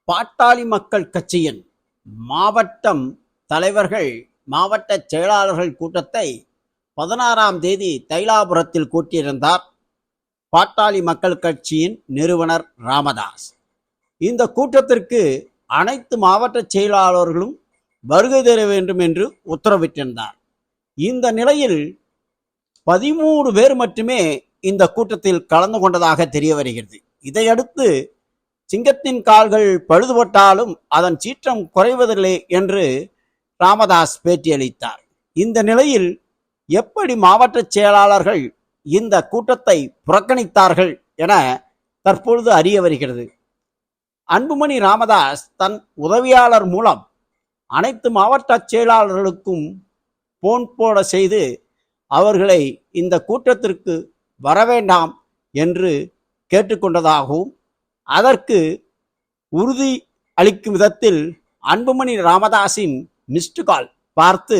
பாட்டாளி மக்கள் கட்சியின் மாவட்டம் தலைவர்கள் மாவட்ட செயலாளர்கள் கூட்டத்தை 16ஆம் தேதி தைலாபுரத்தில் கூட்டியிருந்தார் பாட்டாளி மக்கள் கட்சியின் நிறுவனர் ராமதாஸ். இந்த கூட்டத்திற்கு அனைத்து மாவட்ட செயலாளர்களும் வருகை தர வேண்டும் என்று உத்தரவிட்டிருந்தார். இந்த நிலையில் 13 பேர் மட்டுமே இந்த கூட்டத்தில் கலந்து கொண்டதாக தெரிய வருகிறது. இதையடுத்து சிங்கத்தின் கால்கள் பழுதுபட்டாலும் அதன் சீற்றம் குறைவதில்லை என்று ராமதாஸ் பேட்டியளித்தார். இந்த நிலையில் எப்படி மாவட்ட செயலாளர்கள் இந்த கூட்டத்தை புறக்கணித்தார்கள் என தற்பொழுது அறிய வருகிறது. அன்புமணி ராமதாஸ் தன் உதவியாளர் மூலம் அனைத்து மாவட்ட செயலாளர்களுக்கும் போன் போட செய்து அவர்களை இந்த கூட்டத்திற்கு வரவேண்டாம் என்று கேட்டுக்கொண்டதாகவும் அதற்கு உறுதி அளிக்கும் விதத்தில் அன்புமணி ராமதாஸின் மிஸ்டு கால் பார்த்து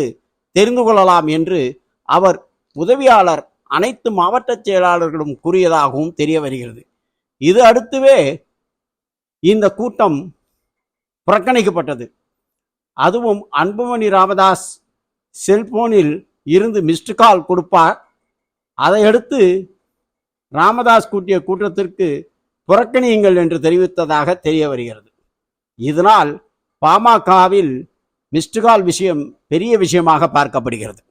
தெரிந்து கொள்ளலாம் என்று அவர் உதவியாளர் அனைத்து மாவட்ட செயலாளர்களும் கூறியதாகவும் தெரிய வருகிறது. இது அடுத்துவே இந்த கூட்டம் புறக்கணிக்கப்பட்டது. அதுவும் அன்புமணி ராமதாஸ் செல்போனில் இருந்து மிஸ்டு கால் கொடுப்பார். அதையடுத்து ராமதாஸ் கூட்டிய கூட்டத்திற்கு புறக்கணியுங்கள் என்று தெரிவித்ததாக தெரிய வருகிறது. இதனால் பாமகவில் மிஸ்டு கால் விஷயம் பெரிய விஷயமாக பார்க்கப்படுகிறது.